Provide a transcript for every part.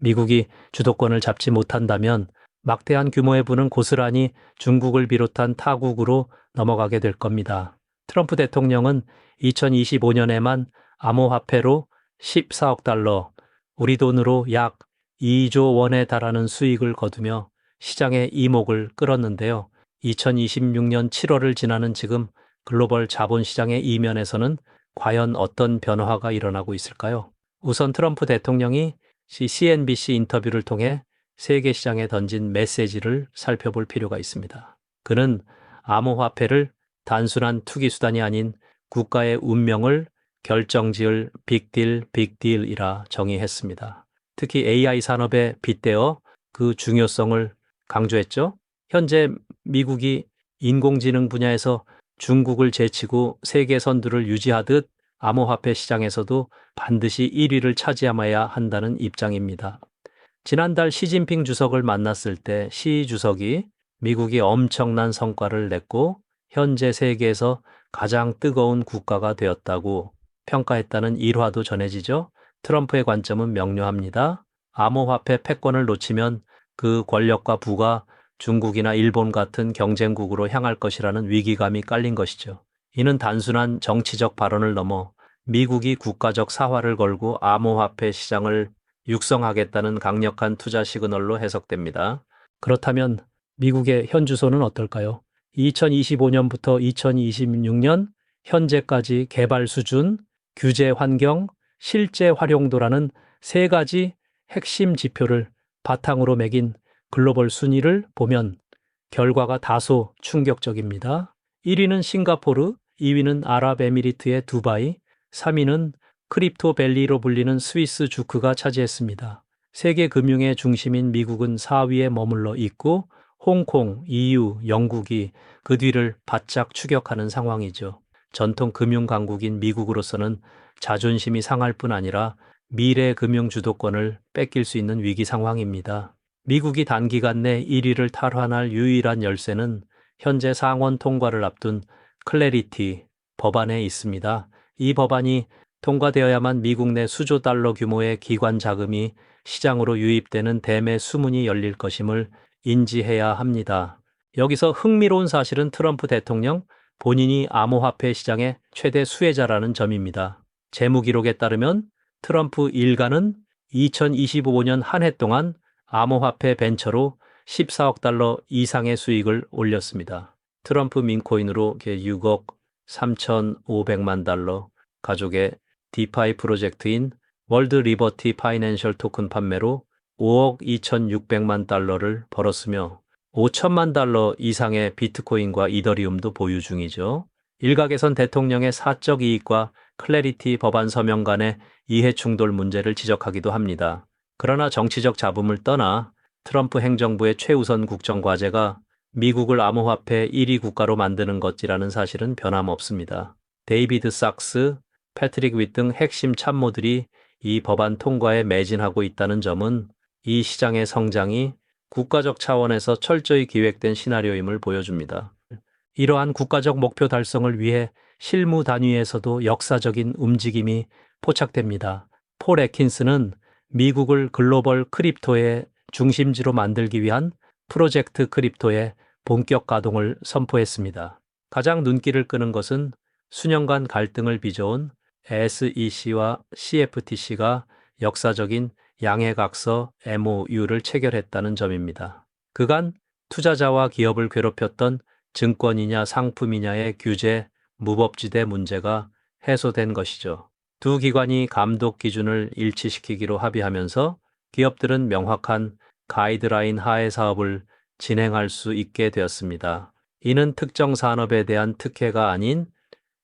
미국이 주도권을 잡지 못한다면 막대한 규모의 부는 고스란히 중국을 비롯한 타국으로 넘어가게 될 겁니다. 트럼프 대통령은 2025년에만 암호화폐로 14억 달러, 우리 돈으로 약 2조 원에 달하는 수익을 거두며 시장의 이목을 끌었는데요. 2026년 7월을 지나는 지금 글로벌 자본시장의 이면에서는 과연 어떤 변화가 일어나고 있을까요? 우선 트럼프 대통령이 CNBC 인터뷰를 통해 세계 시장에 던진 메시지를 살펴볼 필요가 있습니다. 그는 암호화폐를 단순한 투기 수단이 아닌 국가의 운명을 결정지을 빅딜이라 정의했습니다. 특히 AI 산업에 빗대어 그 중요성을 강조했죠. 현재 미국이 인공지능 분야에서 중국을 제치고 세계 선두를 유지하듯 암호화폐 시장에서도 반드시 1위를 차지해야 한다는 입장입니다. 지난달 시진핑 주석을 만났을 때 시 주석이 미국이 엄청난 성과를 냈고 현재 세계에서 가장 뜨거운 국가가 되었다고 평가했다는 일화도 전해지죠. 트럼프의 관점은 명료합니다. 암호화폐 패권을 놓치면 그 권력과 부가 중국이나 일본 같은 경쟁국으로 향할 것이라는 위기감이 깔린 것이죠. 이는 단순한 정치적 발언을 넘어 미국이 국가적 사활을 걸고 암호화폐 시장을 육성하겠다는 강력한 투자 시그널로 해석됩니다. 그렇다면 미국의 현 주소는 어떨까요? 2025년부터 2026년 현재까지 개발 수준, 규제 환경, 실제 활용도라는 세 가지 핵심 지표를 바탕으로 매긴 글로벌 순위를 보면 결과가 다소 충격적입니다. 1위는 싱가포르, 2위는 아랍에미리트의 두바이, 3위는 크립토밸리로 불리는 스위스 주크가 차지했습니다. 세계 금융의 중심인 미국은 4위에 머물러 있고 홍콩, EU, 영국이 그 뒤를 바짝 추격하는 상황이죠. 전통 금융 강국인 미국으로서는 자존심이 상할 뿐 아니라 미래 금융 주도권을 뺏길 수 있는 위기 상황입니다. 미국이 단기간 내 1위를 탈환할 유일한 열쇠는 현재 상원 통과를 앞둔 클래리티 법안에 있습니다. 이 법안이 통과되어야만 미국 내 수조 달러 규모의 기관 자금이 시장으로 유입되는 대매 수문이 열릴 것임을 인지해야 합니다. 여기서 흥미로운 사실은 트럼프 대통령 본인이 암호화폐 시장의 최대 수혜자라는 점입니다. 재무 기록에 따르면 트럼프 일가는 2025년 한 해 동안 암호화폐 벤처로 14억 달러 이상의 수익을 올렸습니다. 트럼프 민코인으로 6억 3,500만 달러, 가족의 디파이 프로젝트인 월드 리버티 파이낸셜 토큰 판매로 5억 2,600만 달러를 벌었으며 5천만 달러 이상의 비트코인과 이더리움도 보유 중이죠. 일각에선 대통령의 사적 이익과 클래리티 법안 서명 간의 이해 충돌 문제를 지적하기도 합니다. 그러나 정치적 잡음을 떠나 트럼프 행정부의 최우선 국정 과제가 미국을 암호화폐 1위 국가로 만드는 것이라는 사실은 변함없습니다. 데이비드 sak스, 패트릭 윗 등 핵심 참모들이 이 법안 통과에 매진하고 있다는 점은 이 시장의 성장이 국가적 차원에서 철저히 기획된 시나리오임을 보여줍니다. 이러한 국가적 목표 달성을 위해 실무 단위에서도 역사적인 움직임이 포착됩니다. 폴 애킨스는 미국을 글로벌 크립토의 중심지로 만들기 위한 프로젝트 크립토의 본격 가동을 선포했습니다. 가장 눈길을 끄는 것은 수년간 갈등을 빚어온 SEC와 CFTC가 역사적인 양해각서 MOU를 체결했다는 점입니다. 그간 투자자와 기업을 괴롭혔던 증권이냐 상품이냐의 규제, 무법지대 문제가 해소된 것이죠. 두 기관이 감독 기준을 일치시키기로 합의하면서 기업들은 명확한 가이드라인 하에 사업을 진행할 수 있게 되었습니다. 이는 특정 산업에 대한 특혜가 아닌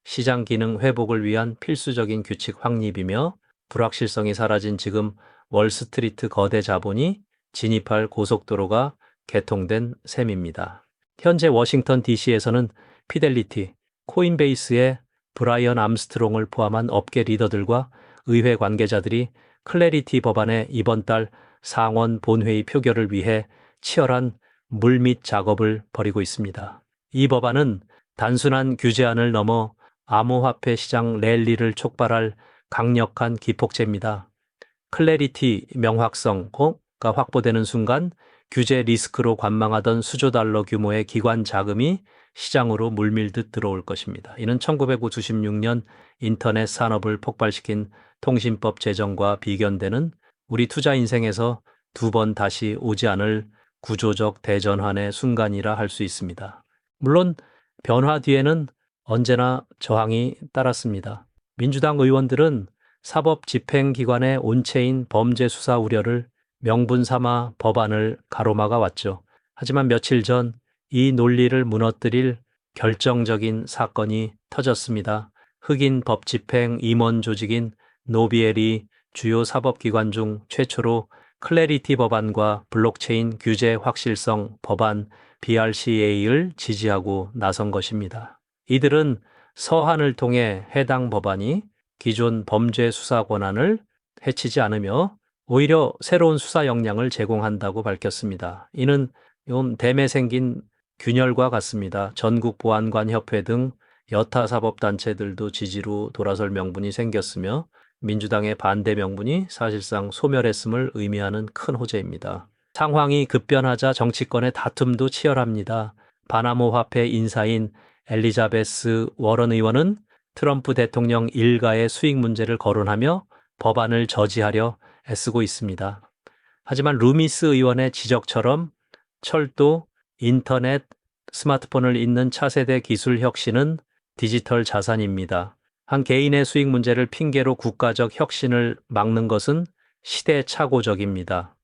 시장 기능 회복을 위한 필수적인 규칙 확립이며 불확실성이 사라진 지금 월스트리트 거대 자본이 진입할 고속도로가 개통된 셈입니다. 현재 워싱턴 DC에서는 피델리티, 코인베이스의 브라이언 암스트롱을 포함한 업계 리더들과 의회 관계자들이 클래리티 법안의 이번 달 상원 본회의 표결을 위해 치열한 물밑 작업을 벌이고 있습니다. 이 법안은 단순한 규제안을 넘어 암호화폐 시장 랠리를 촉발할 강력한 기폭제입니다. 클래리티 명확성가 확보되는 순간 규제 리스크로 관망하던 수조 달러 규모의 기관 자금이 시장으로 물밀듯 들어올 것입니다. 이는 1996년 인터넷 산업을 폭발시킨 통신법 제정과 비견되는 우리 투자 인생에서 두 번 다시 오지 않을 구조적 대전환의 순간이라 할 수 있습니다. 물론 변화 뒤에는 언제나 저항이 따랐습니다. 민주당 의원들은 사법집행기관의 온체인 범죄 수사 우려를 명분 삼아 법안을 가로막아 왔죠. 하지만 며칠 전 이 논리를 무너뜨릴 결정적인 사건이 터졌습니다. 흑인 법집행 임원 조직인 노비엘이 주요 사법기관 중 최초로 클래리티 법안과 블록체인 규제 확실성 법안 BRCA를 지지하고 나선 것입니다. 이들은 서한을 통해 해당 법안이 기존 범죄 수사 권한을 해치지 않으며 오히려 새로운 수사 역량을 제공한다고 밝혔습니다. 이는 댐에 생긴 균열과 같습니다. 전국보안관협회 등 여타 사법단체들도 지지로 돌아설 명분이 생겼으며 민주당의 반대 명분이 사실상 소멸했음을 의미하는 큰 호재입니다. 상황이 급변하자 정치권의 다툼도 치열합니다. 바나모 화폐 인사인 엘리자베스 워런 의원은 트럼프 대통령 일가의 수익 문제를 거론하며 법안을 저지하려 애쓰고 있습니다. 하지만 루미스 의원의 지적처럼 철도, 인터넷, 스마트폰을 잇는 차세대 기술 혁신은 디지털 자산입니다. 한 개인의 수익 문제를 핑계로 국가적 혁신을 막는 것은 시대착오적입니다.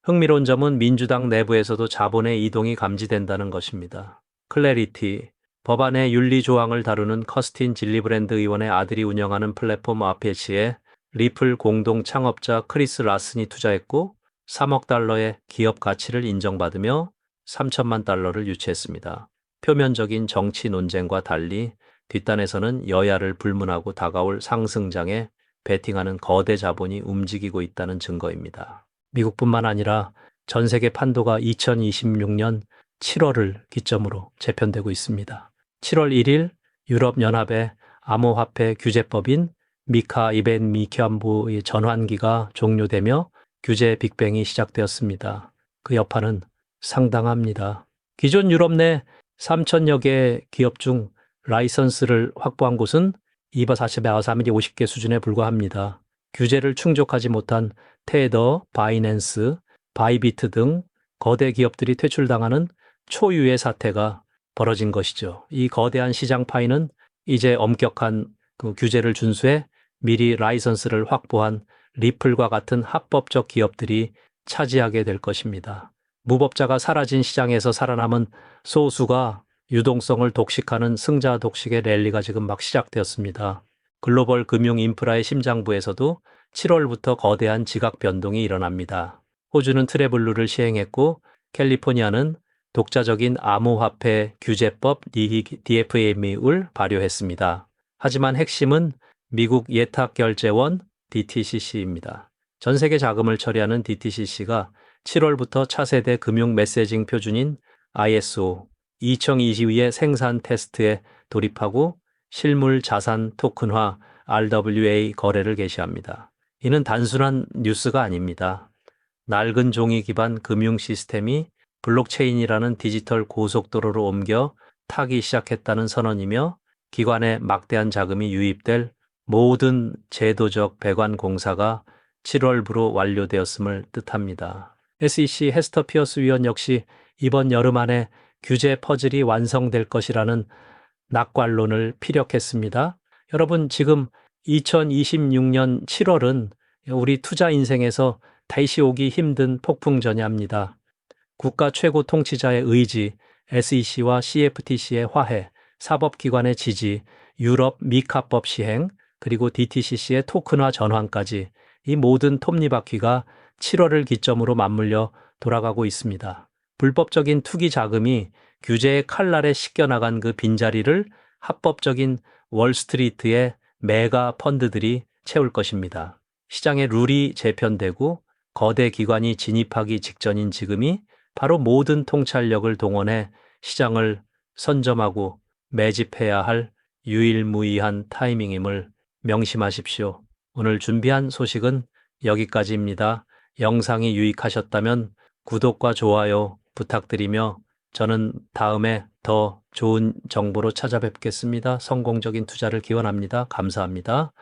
흥미로운 점은 민주당 내부에서도 자본의 이동이 감지된다는 것입니다. 클래리티, 법안의 윤리 조항을 다루는 커스틴 질리브랜드 의원의 아들이 운영하는 플랫폼 아페치에 리플 공동 창업자 크리스 라슨이 투자했고 3억 달러의 기업 가치를 인정받으며 3천만 달러를 유치했습니다. 표면적인 정치 논쟁과 달리 뒷단에서는 여야를 불문하고 다가올 상승장에 베팅하는 거대 자본이 움직이고 있다는 증거입니다. 미국뿐만 아니라 전 세계 판도가 2026년 7월을 기점으로 재편되고 있습니다. 7월 1일 유럽연합의 암호화폐 규제법인 미카 이벤 미캬부의 전환기가 종료되며 규제 빅뱅이 시작되었습니다. 그 여파는 상당합니다. 기존 유럽 내 3천여 개의 기업 중 라이선스를 확보한 곳은 250개 수준에 불과합니다. 규제를 충족하지 못한 테더, 바이낸스, 바이비트 등 거대 기업들이 퇴출당하는 초유의 사태가 벌어진 것이죠. 이 거대한 시장 파이는 이제 엄격한 규제를 준수해 미리 라이선스를 확보한 리플과 같은 합법적 기업들이 차지하게 될 것입니다. 무법자가 사라진 시장에서 살아남은 소수가 유동성을 독식하는 승자 독식의 랠리가 지금 막 시작되었습니다. 글로벌 금융 인프라의 심장부에서도 7월부터 거대한 지각 변동이 일어납니다. 호주는 트래블루를 시행했고 캘리포니아는 독자적인 암호화폐 규제법 DFM을 발효했습니다. 하지만 핵심은 미국 예탁결제원 DTCC입니다. 전 세계 자금을 처리하는 DTCC가 7월부터 차세대 금융 메시징 표준인 ISO 2022의 생산 테스트에 돌입하고 실물 자산 토큰화 RWA 거래를 개시합니다. 이는 단순한 뉴스가 아닙니다. 낡은 종이 기반 금융 시스템이 블록체인이라는 디지털 고속도로로 옮겨 타기 시작했다는 선언이며 기관에 막대한 자금이 유입될 모든 제도적 배관 공사가 7월부로 완료되었음을 뜻합니다. SEC 헤스터 피어스 위원 역시 이번 여름 안에 규제 퍼즐이 완성될 것이라는 낙관론을 피력했습니다. 여러분, 지금 2026년 7월은 우리 투자 인생에서 다시 오기 힘든 폭풍전야입니다. 국가 최고 통치자의 의지, SEC와 CFTC의 화해, 사법기관의 지지, 유럽 미카법 시행, 그리고 DTCC의 토큰화 전환까지 이 모든 톱니바퀴가 7월을 기점으로 맞물려 돌아가고 있습니다. 불법적인 투기 자금이 규제의 칼날에 씻겨나간 그 빈자리를 합법적인 월스트리트의 메가 펀드들이 채울 것입니다. 시장의 룰이 재편되고 거대 기관이 진입하기 직전인 지금이 바로 모든 통찰력을 동원해 시장을 선점하고 매집해야 할 유일무이한 타이밍임을 명심하십시오. 오늘 준비한 소식은 여기까지입니다. 영상이 유익하셨다면 구독과 좋아요 부탁드리며 저는 다음에 더 좋은 정보로 찾아뵙겠습니다. 성공적인 투자를 기원합니다. 감사합니다.